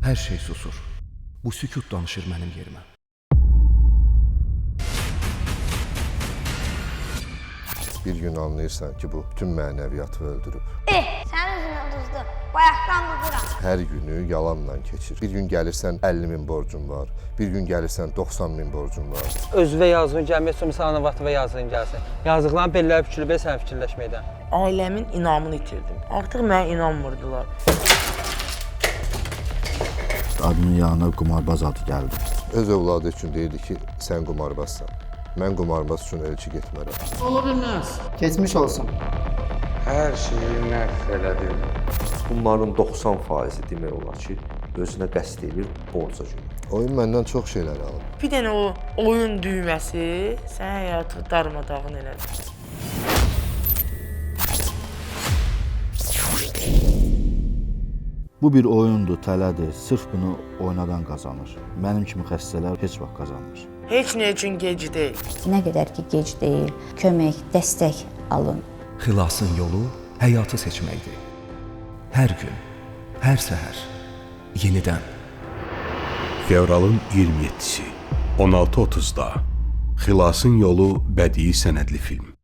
Hər şey susur. Bu sükut danışır mənim yerimə. Bir gün anlayırsan ki, bu bütün mənəviyyatı öldürüb. Sənin üzünə uduzdu. Bayaqdan quduram. Hər günü yalanla keçir. Bir gün gəlirsən 50 min borcun var. Bir gün gəlirsən 90 min borcun var. Özünə yazığın gəlmək üçün sana vaxtı və yazığın gəlsin. Yazıqların belləri bükülüb sən fikirləşməkdən. Ailəmin inamını itirdim. Artıq mənə inanmırdılar. Adımın yanına qumarbaz adı gəldi. Öz övladı üçün deyirdi ki, sən qumarbazsan. Mən qumarbaz üçün elçi getmərəm. Keçmiş olsun. Hər şeyi məhv elədim. Bunların 90%-i demək olar ki, özünə qəsd edir borca görə. Oyun məndən çox şeylər alıb. Bir dənə o oyun düyməsi sənə həyatı darmadağın elədi. Bu bir oyundur, tələdir. Sırf bunu oynadan qazanır. Mənim kimi xəstələr heç vaxt qazanmır. Heç nə üçün gec deyil. Nə qədər ki gec deyil, kömək, dəstək alın. Xilasın yolu həyatı seçməkdir. Hər gün, hər səhər, yenidən. Fevralın 27-si, 16:30-da Xilasın yolu bədii sənədli film.